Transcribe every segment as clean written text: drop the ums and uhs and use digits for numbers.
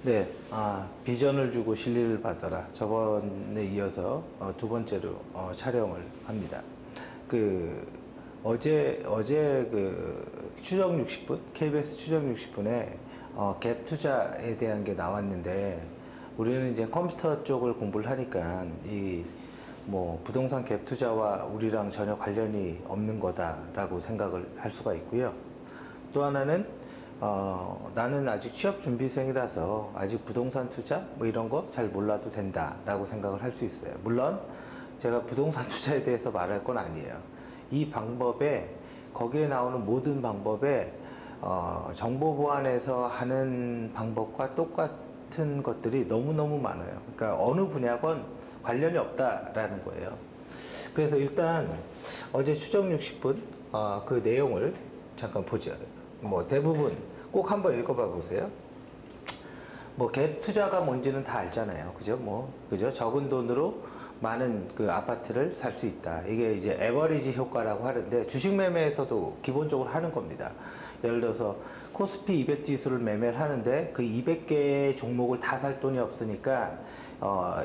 네, 비전을 주고 진리를 받아라. 저번에 이어서 두 번째로 촬영을 합니다. 그 어제 그 추적 60분, KBS 추적 60분에 갭 투자에 대한 게 나왔는데 우리는 이제 컴퓨터 쪽을 공부를 하니까 이 뭐 부동산 갭 투자와 우리랑 전혀 관련이 없는 거다라고 생각을 할 수가 있고요. 또 하나는 나는 아직 취업 준비생이라서 아직 부동산 투자 뭐 이런 거 잘 몰라도 된다라고 생각을 할 수 있어요. 물론 제가 부동산 투자에 대해서 말할 건 아니에요. 이 방법에 거기에 나오는 모든 방법에 정보 보안에서 하는 방법과 똑같은 것들이 너무너무 많아요. 그러니까 어느 분야건 관련이 없다라는 거예요. 그래서 일단 어제 추적 60분 그 내용을 잠깐 보죠. 뭐 대부분 꼭 한번 읽어봐 보세요. 뭐 갭 투자가 뭔지는 다 알잖아요. 그죠? 그죠? 적은 돈으로 많은 그 아파트를 살 수 있다. 이게 이제 에버리지 효과라고 하는데 주식 매매에서도 기본적으로 하는 겁니다. 예를 들어서 코스피 200 지수를 매매를 하는데 그 200개의 종목을 다 살 돈이 없으니까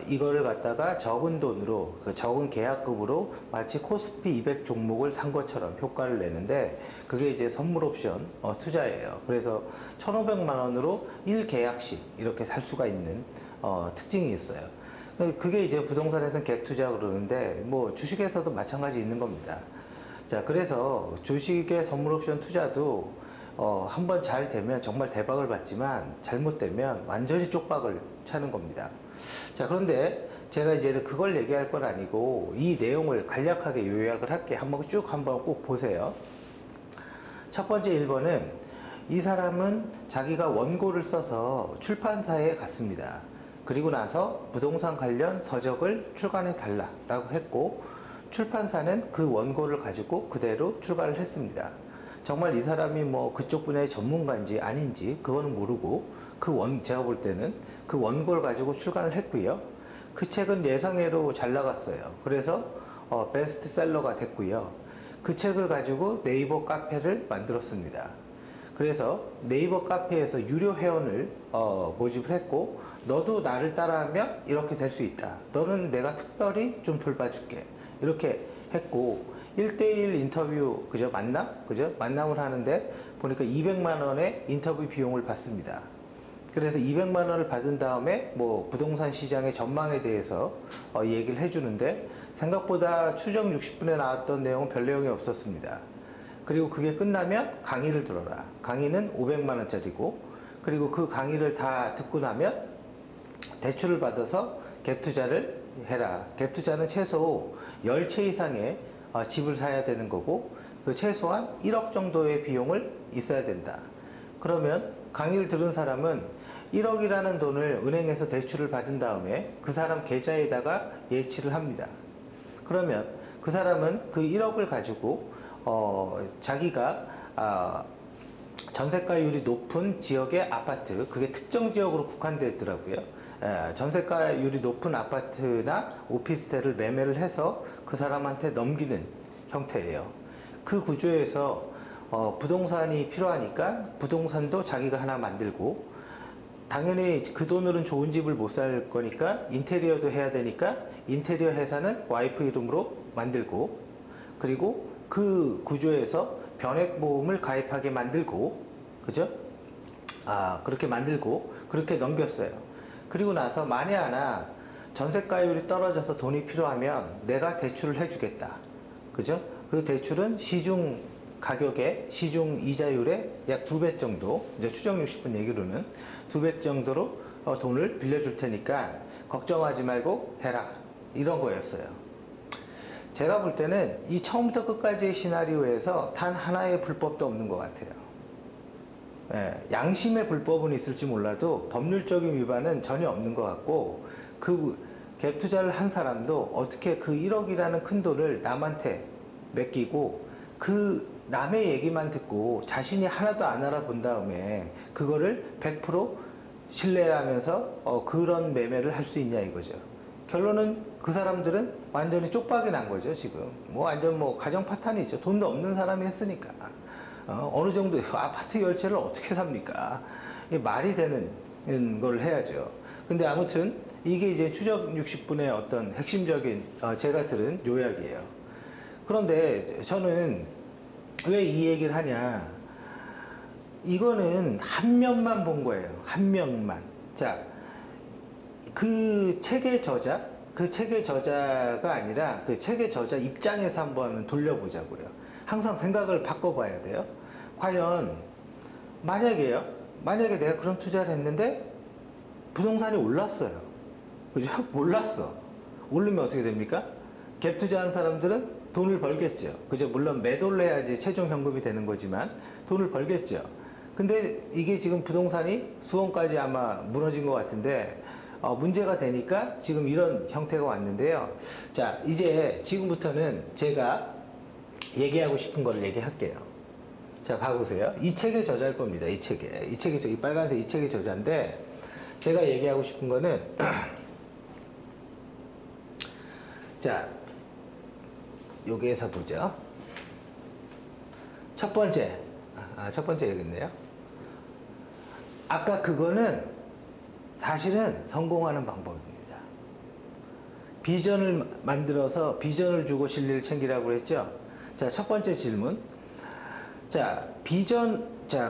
이거를 갖다가 적은 돈으로, 그 적은 계약금으로 마치 코스피 200 종목을 산 것처럼 효과를 내는데 그게 이제 선물 옵션 투자예요. 그래서 1,500만 원으로 1계약씩 이렇게 살 수가 있는 특징이 있어요. 그게 이제 부동산에서는 갭 투자 그러는데 뭐 주식에서도 마찬가지 있는 겁니다. 자, 그래서 주식의 선물 옵션 투자도 한번 잘 되면 정말 대박을 받지만 잘못되면 완전히 쪽박을 차는 겁니다. 자, 그런데 제가 이제 그걸 얘기할 건 아니고 이 내용을 간략하게 요약을 할게. 한번 꼭 보세요. 첫 번째 1번은 이 사람은 자기가 원고를 써서 출판사에 갔습니다. 그리고 나서 부동산 관련 서적을 출간해 달라고 했고 출판사는 그 원고를 가지고 그대로 출간을 했습니다. 정말 이 사람이 뭐 그쪽 분야의 전문가인지 아닌지 그거는 모르고 제가 볼 때는 그 원고를 가지고 출간을 했고요. 그 책은 예상외로 잘 나갔어요. 그래서 베스트셀러가 됐고요. 그 책을 가지고 네이버 카페를 만들었습니다. 그래서 네이버 카페에서 유료 회원을 모집을 했고 너도 나를 따라하면 이렇게 될 수 있다. 너는 내가 특별히 좀 돌봐줄게. 이렇게 했고 1대1 인터뷰 그죠? 만남을 하는데 보니까 200만 원의 인터뷰 비용을 받습니다. 그래서 200만 원을 받은 다음에 뭐 부동산 시장의 전망에 대해서 얘기를 해주는데 생각보다 추적 60분에 나왔던 내용은 별 내용이 없었습니다. 그리고 그게 끝나면 강의를 들어라. 강의는 500만 원짜리고 그리고 그 강의를 다 듣고 나면 대출을 받아서 갭 투자를 해라. 갭 투자는 최소 10채 이상의 집을 사야 되는 거고 그 최소한 1억 정도의 비용을 있어야 된다. 그러면 강의를 들은 사람은 1억이라는 돈을 은행에서 대출을 받은 다음에 그 사람 계좌에다가 예치를 합니다. 그러면 그 사람은 그 1억을 가지고 자기가 전세가율이 높은 지역의 아파트, 그게 특정 지역으로 국한되어 있더라고요. 전세가율이 높은 아파트나 오피스텔을 매매를 해서 그 사람한테 넘기는 형태예요. 그 구조에서 부동산이 필요하니까 부동산도 자기가 하나 만들고 당연히 그 돈으로는 좋은 집을 못 살 거니까 인테리어도 해야 되니까 인테리어 회사는 와이프 이름으로 만들고 그리고 그 구조에서 변액보험을 가입하게 만들고 그죠? 그렇게 만들고 그렇게 넘겼어요. 그리고 나서 만에 하나 전세가율이 떨어져서 돈이 필요하면 내가 대출을 해주겠다. 그죠? 그 대출은 시중 가격에 시중 이자율의 약 2배 정도, 이제 추정 60분 얘기로는 2배 정도로 돈을 빌려줄 테니까 걱정하지 말고 해라. 이런 거였어요. 제가 볼 때는 이 처음부터 끝까지의 시나리오에서 단 하나의 불법도 없는 것 같아요. 양심의 불법은 있을지 몰라도 법률적인 위반은 전혀 없는 것 같고 그 갭 투자를 한 사람도 어떻게 그 1억이라는 큰 돈을 남한테 맡기고 그 남의 얘기만 듣고 자신이 하나도 안 알아본 다음에 그거를 100% 신뢰하면서 그런 매매를 할 수 있냐 이거죠. 결론은 그 사람들은 완전히 쪽박이 난 거죠 지금. 완전 가정 파탄이죠. 돈도 없는 사람이 했으니까. 어느 정도 아파트 10채를 어떻게 삽니까? 이게 말이 되는 걸 해야죠. 근데 아무튼 이게 이제 추적 60분의 어떤 핵심적인 제가 들은 요약이에요. 그런데 저는 왜 이 얘기를 하냐? 이거는 한 면만 본 거예요. 한 면만. 자, 그 책의 저자가 아니라 그 책의 저자 입장에서 한번 돌려보자고요. 항상 생각을 바꿔봐야 돼요. 과연 만약에 내가 그런 투자를 했는데 부동산이 올랐어요. 그죠? 올랐어. 오르면 어떻게 됩니까? 갭 투자한 사람들은 돈을 벌겠죠. 그죠? 물론 매도를 해야지 최종 현금이 되는 거지만 돈을 벌겠죠. 근데 이게 지금 부동산이 수원까지 아마 무너진 것 같은데 문제가 되니까 지금 이런 형태가 왔는데요. 자, 이제 지금부터는 제가 얘기하고 싶은 거를 얘기할게요. 자, 봐보세요. 이 책의 저자일 겁니다. 이 빨간색 이 책의 저자인데 제가 얘기하고 싶은 거는 자, 여기에서 보죠. 첫 번째 여기있네요. 아까 그거는 사실은 성공하는 방법입니다. 비전을 만들어서 비전을 주고 진리를 챙기라고 했죠. 자, 첫 번째 질문. 자,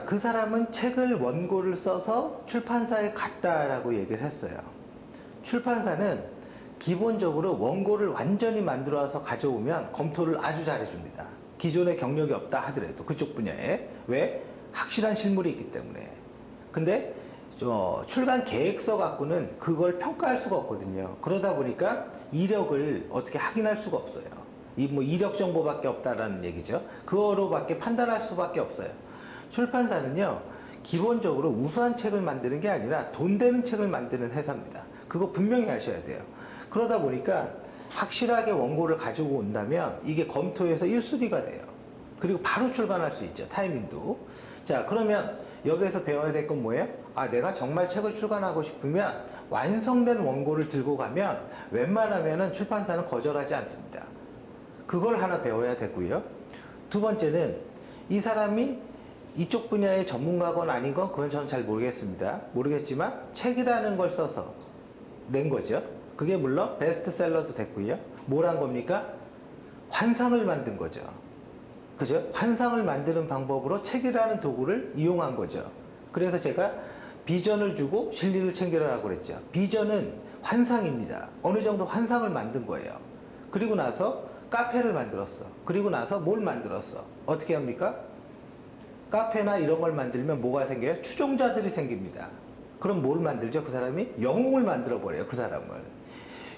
그 사람은 책을 원고를 써서 출판사에 갔다라고 얘기를 했어요. 출판사는 기본적으로 원고를 완전히 만들어서 가져오면 검토를 아주 잘해줍니다. 기존에 경력이 없다 하더라도 그쪽 분야에. 왜? 확실한 실물이 있기 때문에. 근데 출간 계획서 갖고는 그걸 평가할 수가 없거든요. 그러다 보니까 이력을 어떻게 확인할 수가 없어요. 이력 정보밖에 없다라는 얘기죠. 그거로밖에 판단할 수밖에 없어요. 출판사는요, 기본적으로 우수한 책을 만드는 게 아니라 돈 되는 책을 만드는 회사입니다. 그거 분명히 아셔야 돼요. 그러다 보니까 확실하게 원고를 가지고 온다면 이게 검토해서 1순위가 돼요. 그리고 바로 출간할 수 있죠. 타이밍도. 자, 그러면 여기에서 배워야 될 건 뭐예요? 내가 정말 책을 출간하고 싶으면 완성된 원고를 들고 가면 웬만하면 출판사는 거절하지 않습니다. 그걸 하나 배워야 되고요. 두 번째는 이 사람이 이쪽 분야의 전문가건 아닌 건 그건 저는 잘 모르겠지만 책이라는 걸 써서 낸 거죠. 그게 물론 베스트셀러도 됐고요. 뭘 한 겁니까? 환상을 만든 거죠. 그죠? 환상을 만드는 방법으로 책이라는 도구를 이용한 거죠. 그래서 제가 비전을 주고 진리를 챙기라고 그랬죠. 비전은 환상입니다. 어느 정도 환상을 만든 거예요. 그리고 나서 카페를 만들었어. 그리고 나서 뭘 만들었어? 어떻게 합니까? 카페나 이런 걸 만들면 뭐가 생겨요? 추종자들이 생깁니다. 그럼 뭘 만들죠? 그 사람이? 영웅을 만들어 버려요. 그 사람을.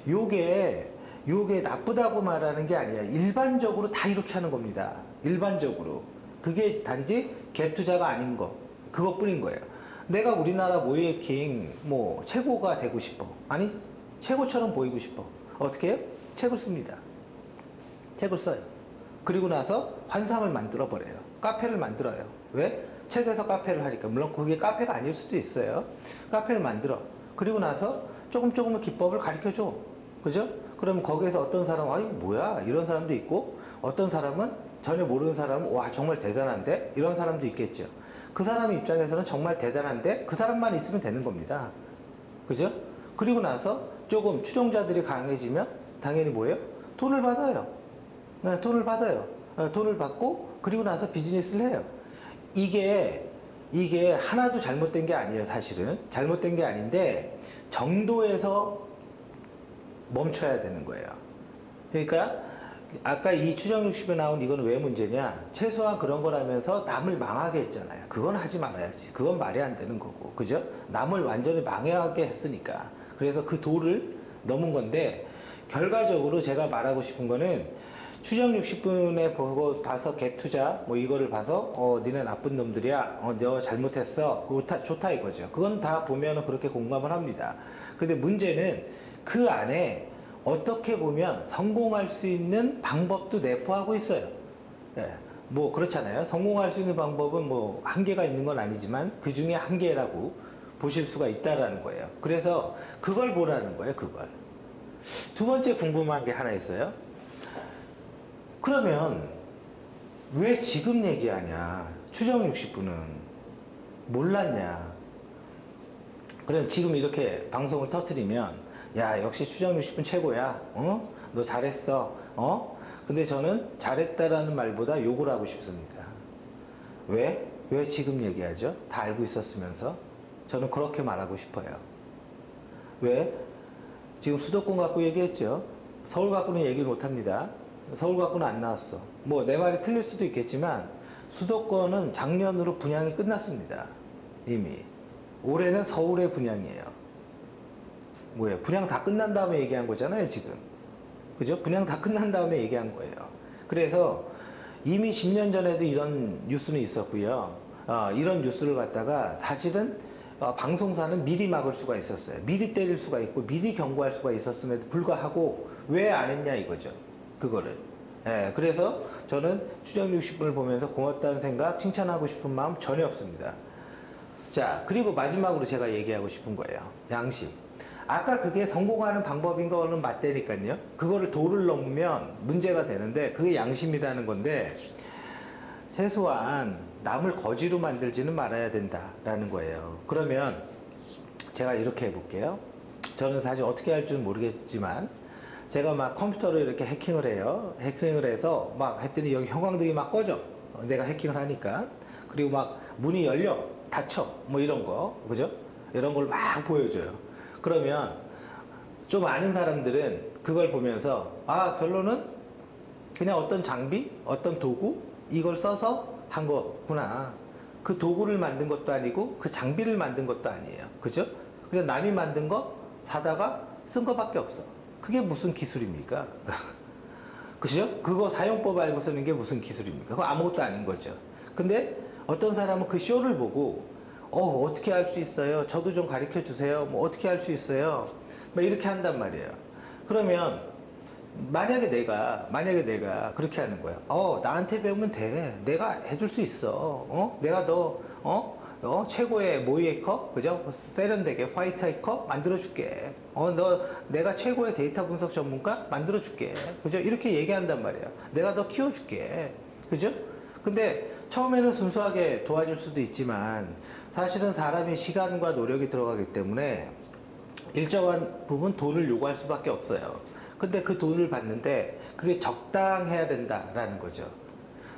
요게 나쁘다고 말하는 게 아니야. 일반적으로 다 이렇게 하는 겁니다. 일반적으로. 그게 단지 갭 투자가 아닌 거. 그것뿐인 거예요. 내가 우리나라 모이에킹 최고가 되고 싶어. 아니, 최고처럼 보이고 싶어. 어떻게 해요? 책을 씁니다. 책을 써요. 그리고 나서 환상을 만들어 버려요. 카페를 만들어요. 왜? 책에서 카페를 하니까. 물론 그게 카페가 아닐 수도 있어요. 카페를 만들어. 그리고 나서 조금 기법을 가르쳐 줘. 그죠? 그럼 거기에서 어떤 사람은 이거 뭐야? 이런 사람도 있고, 어떤 사람은 전혀 모르는 사람은 와, 정말 대단한데? 이런 사람도 있겠죠. 그 사람 입장에서는 정말 대단한데 그 사람만 있으면 되는 겁니다. 그죠? 그리고 나서 조금 추종자들이 강해지면 당연히 뭐예요? 돈을 받아요. 네, 돈을 받아요. 돈을 받고 그리고 나서 비즈니스를 해요. 이게 하나도 잘못된 게 아니에요. 사실은 잘못된 게 아닌데 정도에서 멈춰야 되는 거예요. 그러니까 아까 이 추정 60에 나온 이건 왜 문제냐? 최소한 그런 걸 하면서 남을 망하게 했잖아요. 그건 하지 말아야지. 그건 말이 안 되는 거고. 그죠? 남을 완전히 망하게 했으니까. 그래서 그 도를 넘은 건데, 결과적으로 제가 말하고 싶은 거는 추정 60분에 보고 봐서 갭 투자 이거를 봐서 니네 나쁜 놈들이야. 너 잘못했어. 그거 좋다 이거죠. 그건 다 보면은 그렇게 공감을 합니다. 근데 문제는 그 안에 어떻게 보면 성공할 수 있는 방법도 내포하고 있어요. 예, 그렇잖아요. 성공할 수 있는 방법은 한계가 있는 건 아니지만 그 중에 한계라고 보실 수가 있다라는 거예요. 그래서 그걸 보라는 거예요. 그걸. 두 번째 궁금한 게 하나 있어요. 그러면 왜 지금 얘기하냐? 추정 60분은 몰랐냐? 그럼 지금 이렇게 방송을 터뜨리면 야 역시 추정 60분 최고야. 어? 너 잘했어. 어? 근데 저는 잘했다라는 말보다 욕을 하고 싶습니다. 왜? 왜 지금 얘기하죠? 다 알고 있었으면서 저는 그렇게 말하고 싶어요. 왜? 지금 수도권 갖고 얘기했죠. 서울 갖고는 얘기를 못합니다. 서울 갖고는 안 나왔어. 뭐 내 말이 틀릴 수도 있겠지만 수도권은 작년으로 분양이 끝났습니다. 이미. 올해는 서울의 분양이에요. 뭐예요? 분양 다 끝난 다음에 얘기한 거잖아요, 지금. 그죠? 분양 다 끝난 다음에 얘기한 거예요. 그래서 이미 10년 전에도 이런 뉴스는 있었고요. 이런 뉴스를 갖다가 사실은 방송사는 미리 막을 수가 있었어요. 미리 때릴 수가 있고 미리 경고할 수가 있었음에도 불구하고 왜 안 했냐 이거죠. 그거를. 예, 그래서 저는 추정 60분을 보면서 고맙다는 생각, 칭찬하고 싶은 마음 전혀 없습니다. 자, 그리고 마지막으로 제가 얘기하고 싶은 거예요. 양심. 아까 그게 성공하는 방법인 거는 맞다니까요. 그거를 도를 넘으면 문제가 되는데 그게 양심이라는 건데 최소한 남을 거지로 만들지는 말아야 된다라는 거예요. 그러면 제가 이렇게 해볼게요. 저는 사실 어떻게 할 줄은 모르겠지만 제가 막 컴퓨터로 이렇게 해킹을 해요. 해킹을 해서 막 했더니 여기 형광등이 막 꺼져. 내가 해킹을 하니까. 그리고 막 문이 열려. 닫혀. 뭐 이런 거. 그죠? 이런 걸 막 보여줘요. 그러면 좀 아는 사람들은 그걸 보면서 아, 결론은 그냥 어떤 장비, 어떤 도구 이걸 써서 한 거구나. 그 도구를 만든 것도 아니고 그 장비를 만든 것도 아니에요. 그죠? 그냥 남이 만든 거 사다가 쓴 거밖에 없어. 그게 무슨 기술입니까? 그죠? 그거 사용법 알고 쓰는 게 무슨 기술입니까? 그거 아무것도 아닌 거죠. 근데 어떤 사람은 그 쇼를 보고 어떻게 할 수 있어요? 저도 좀 가르쳐 주세요. 뭐 어떻게 할 수 있어요? 막 이렇게 한단 말이에요. 그러면 만약에 내가 그렇게 하는 거야. 나한테 배우면 돼. 내가 해줄 수 있어. 내가 최고의 모이에커, 그죠? 세련되게 화이트 해커 만들어줄게. 내가 최고의 데이터 분석 전문가 만들어줄게. 그죠? 이렇게 얘기한단 말이야. 내가 너 키워줄게. 그죠? 근데 처음에는 순수하게 도와줄 수도 있지만 사실은 사람이 시간과 노력이 들어가기 때문에 일정한 부분 돈을 요구할 수밖에 없어요. 근데 그 돈을 받는데 그게 적당해야 된다라는 거죠.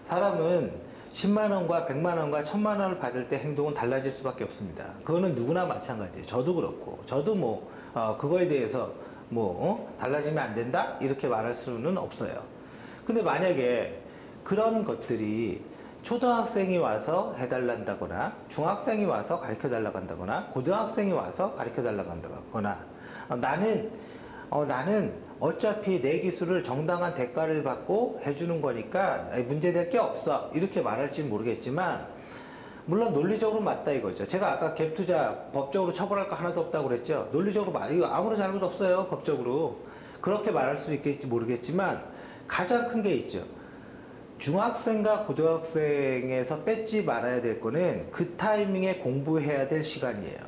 사람은 10만 원과 100만 원과 1000만 원을 받을 때 행동은 달라질 수밖에 없습니다. 그거는 누구나 마찬가지예요. 저도 그렇고 저도 그거에 대해서 달라지면 안 된다 이렇게 말할 수는 없어요. 근데 만약에 그런 것들이 초등학생이 와서 해달란다거나 중학생이 와서 가르쳐 달라고 한다거나 고등학생이 와서 가르쳐 달라고 한다거나 나는 어차피 내 기술을 정당한 대가를 받고 해주는 거니까 문제될 게 없어 이렇게 말할지는 모르겠지만 물론 논리적으로 맞다 이거죠. 제가 아까 갭투자 법적으로 처벌할 거 하나도 없다고 그랬죠. 논리적으로 이거 아무런 잘못 없어요. 법적으로 그렇게 말할 수 있겠지 모르겠지만 가장 큰 게 있죠. 중학생과 고등학생에서 뺏지 말아야 될 거는 그 타이밍에 공부해야 될 시간이에요.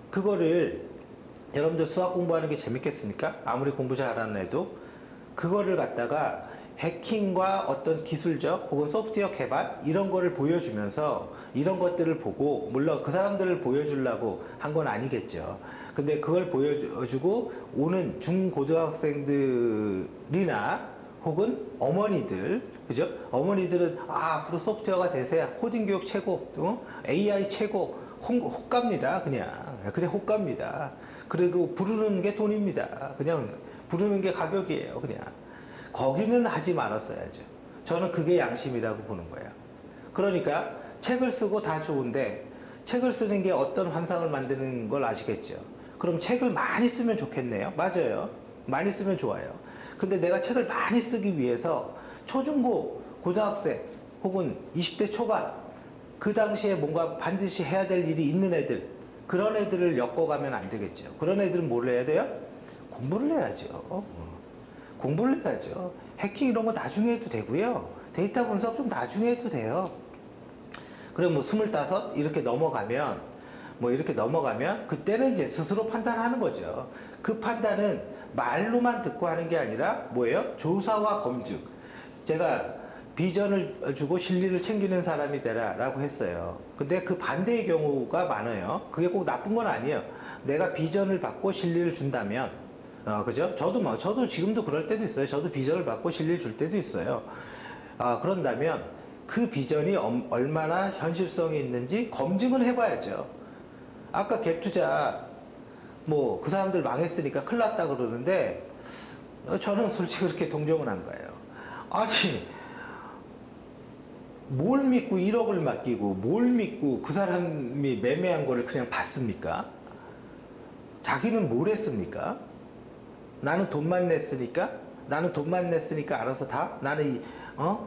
그거를 여러분들 수학 공부하는 게 재밌겠습니까? 아무리 공부 잘하는 애도 그거를 갖다가 해킹과 어떤 기술적 혹은 소프트웨어 개발 이런 거를 보여주면서 이런 것들을 보고 물론 그 사람들을 보여주려고 한 건 아니겠죠. 근데 그걸 보여주고 오는 중고등학생들이나 혹은 어머니들, 그죠? 어머니들은 앞으로 소프트웨어가 대세야. 코딩 교육 최고, AI 최고, 호가입니다. 그냥. 그래, 호가입니다. 그리고 부르는 게 돈입니다. 그냥 부르는 게 가격이에요. 그냥. 거기는 하지 말았어야죠. 저는 그게 양심이라고 보는 거예요. 그러니까 책을 쓰고 다 좋은데 책을 쓰는 게 어떤 환상을 만드는 걸 아시겠죠? 그럼 책을 많이 쓰면 좋겠네요. 맞아요. 많이 쓰면 좋아요. 근데 내가 책을 많이 쓰기 위해서 초중고 고등학생 혹은 20대 초반 그 당시에 뭔가 반드시 해야 될 일이 있는 애들 그런 애들을 엮어가면 안 되겠죠. 그런 애들은 뭘 해야 돼요? 공부를 해야죠. 공부를 해야죠. 해킹 이런 거 나중에 해도 되고요. 데이터 분석 좀 나중에 해도 돼요. 그럼 25 이렇게 넘어가면 그때는 이제 스스로 판단하는 거죠. 그 판단은 말로만 듣고 하는 게 아니라 뭐예요? 조사와 검증. 제가 비전을 주고 진리를 챙기는 사람이 되라 라고 했어요. 근데 그 반대의 경우가 많아요. 그게 꼭 나쁜 건 아니에요. 내가 비전을 받고 실리를 준다면, 그죠? 저도 지금도 그럴 때도 있어요. 저도 비전을 받고 실리를 줄 때도 있어요. 그런다면 그 비전이 얼마나 현실성이 있는지 검증을 해봐야죠. 아까 갭 투자, 뭐, 그 사람들 망했으니까 큰일 났다 그러는데, 저는 솔직히 그렇게 동정은 안 가요. 아니, 뭘 믿고 1억을 맡기고, 뭘 믿고 그 사람이 매매한 거를 그냥 받습니까? 자기는 뭘 했습니까? 나는 돈만 냈으니까? 나는 돈만 냈으니까 알아서 다? 나는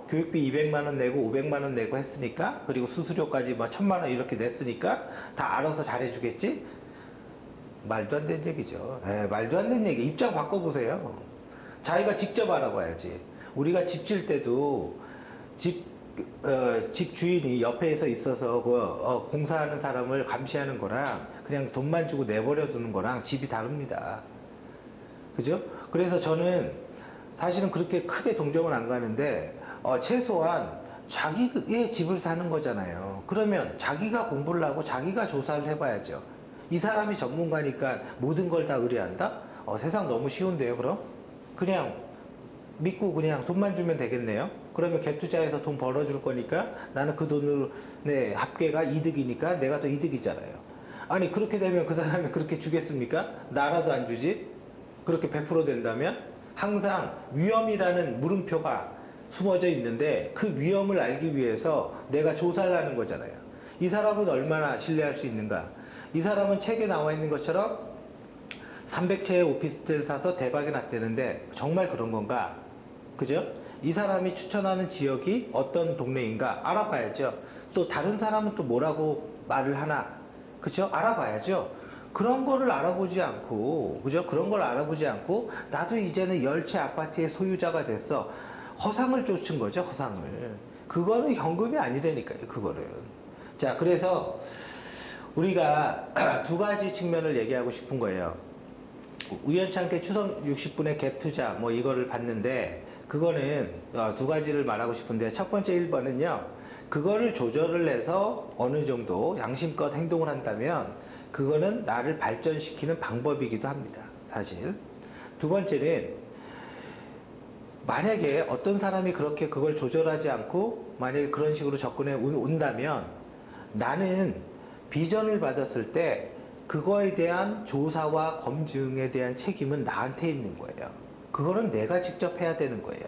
교육비 200만 원 내고 500만 원 내고 했으니까? 그리고 수수료까지 뭐 1000만 원 이렇게 냈으니까? 다 알아서 잘해주겠지? 말도 안 되는 얘기죠. 말도 안 되는 얘기. 입장 바꿔보세요. 자기가 직접 알아봐야지. 우리가 집 질 때도 집 주인이 옆에서 있어서 공사하는 사람을 감시하는 거랑 그냥 돈만 주고 내버려 두는 거랑 집이 다릅니다. 그죠? 그래서 저는 사실은 그렇게 크게 동정은 안 가는데 최소한 자기의 집을 사는 거잖아요. 그러면 자기가 공부를 하고 자기가 조사를 해봐야죠. 이 사람이 전문가니까 모든 걸 다 의뢰한다? 세상 너무 쉬운데요, 그럼? 그냥 믿고 그냥 돈만 주면 되겠네요. 그러면 갭 투자해서 돈 벌어줄 거니까 나는 그 돈으로 내 합계가 이득이니까 내가 더 이득이잖아요. 아니 그렇게 되면 그 사람이 그렇게 주겠습니까? 나라도 안 주지? 그렇게 100% 된다면? 항상 위험이라는 물음표가 숨어져 있는데 그 위험을 알기 위해서 내가 조사를 하는 거잖아요. 이 사람은 얼마나 신뢰할 수 있는가? 이 사람은 책에 나와 있는 것처럼 300채의 오피스텔 사서 대박이 났다는데 정말 그런 건가? 그죠? 이 사람이 추천하는 지역이 어떤 동네인가 알아봐야죠. 또 다른 사람은 또 뭐라고 말을 하나? 그죠? 알아봐야죠. 그런 거를 알아보지 않고, 그죠? 그런 걸 알아보지 않고, 나도 이제는 10채 아파트의 소유자가 됐어. 허상을 쫓은 거죠, 허상을. 그거는 현금이 아니라니까요, 그거는. 자, 그래서 우리가 두 가지 측면을 얘기하고 싶은 거예요. 우연찮게 추석 60분의 갭 투자, 뭐 이거를 봤는데, 그거는 두 가지를 말하고 싶은데, 첫 번째 1번은요, 그거를 조절을 해서 어느 정도 양심껏 행동을 한다면, 그거는 나를 발전시키는 방법이기도 합니다, 사실. 두 번째는, 만약에 어떤 사람이 그렇게 그걸 조절하지 않고, 만약에 그런 식으로 접근해 온다면, 나는 비전을 받았을 때, 그거에 대한 조사와 검증에 대한 책임은 나한테 있는 거예요. 그거는 내가 직접 해야 되는 거예요.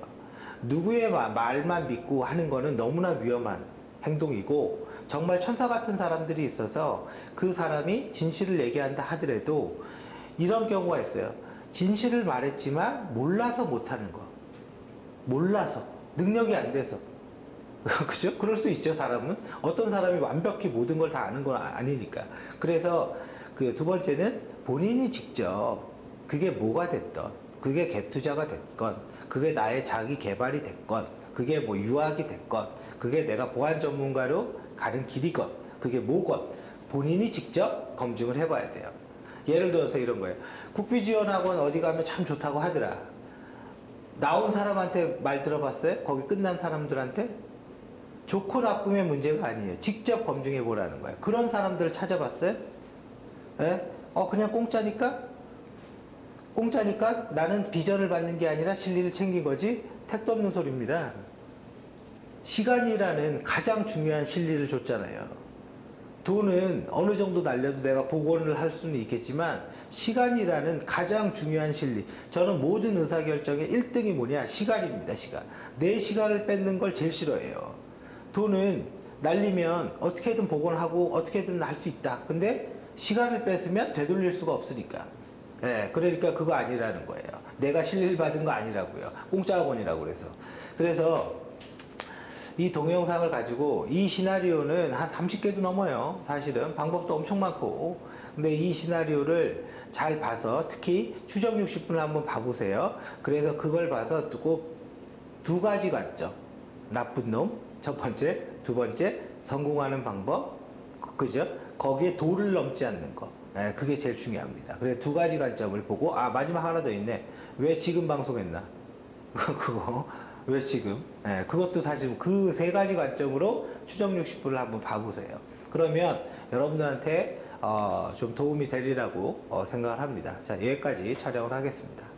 누구의 말만 믿고 하는 거는 너무나 위험한 행동이고 정말 천사 같은 사람들이 있어서 그 사람이 진실을 얘기한다 하더라도 이런 경우가 있어요. 진실을 말했지만 몰라서 못하는 거. 몰라서. 능력이 안 돼서. 그죠? 그럴 수 있죠, 사람은. 어떤 사람이 완벽히 모든 걸 다 아는 건 아니니까. 그래서 그 두 번째는 본인이 직접 그게 뭐가 됐던, 그게 갭 투자가 됐건, 그게 나의 자기 개발이 됐건, 그게 뭐 유학이 됐건, 그게 내가 보안 전문가로 가는 길이건, 그게 뭐건, 본인이 직접 검증을 해봐야 돼요. 예를 들어서 이런 거예요. 국비지원학원 어디 가면 참 좋다고 하더라. 나온 사람한테 말 들어봤어요? 거기 끝난 사람들한테? 좋고 나쁨의 문제가 아니에요. 직접 검증해 보라는 거예요. 그런 사람들을 찾아봤어요? 예? 그냥 공짜니까? 공짜니까 나는 비전을 받는 게 아니라 실리를 챙긴 거지? 택도 없는 소리입니다. 시간이라는 가장 중요한 실리를 줬잖아요. 돈은 어느 정도 날려도 내가 복원을 할 수는 있겠지만 시간이라는 가장 중요한 실리. 저는 모든 의사결정의 1등이 뭐냐? 시간입니다. 시간. 내 시간을 뺏는 걸 제일 싫어해요. 돈은 날리면 어떻게든 복원하고 어떻게든 할 수 있다. 근데 시간을 뺏으면 되돌릴 수가 없으니까. 예, 그러니까 그거 아니라는 거예요. 내가 실리를 받은 거 아니라고요. 공짜 학원이라고 그래서. 그래서 이 동영상을 가지고 이 시나리오는 한 30개도 넘어요. 사실은 방법도 엄청 많고. 근데 이 시나리오를 잘 봐서 특히 추적 60분을 한번 봐보세요. 그래서 그걸 봐서 꼭 두 가지 관점. 나쁜 놈, 첫 번째. 두 번째, 성공하는 방법. 그죠? 거기에 도를 넘지 않는 거. 그게 제일 중요합니다. 그래서 두 가지 관점을 보고, 마지막 하나 더 있네. 왜 지금 방송했나? 그거. 왜 지금? 그것도 사실 그 세 가지 관점으로 추적 60분을 한번 봐보세요. 그러면 여러분들한테 좀 도움이 되리라고 생각을 합니다. 자, 여기까지 촬영을 하겠습니다.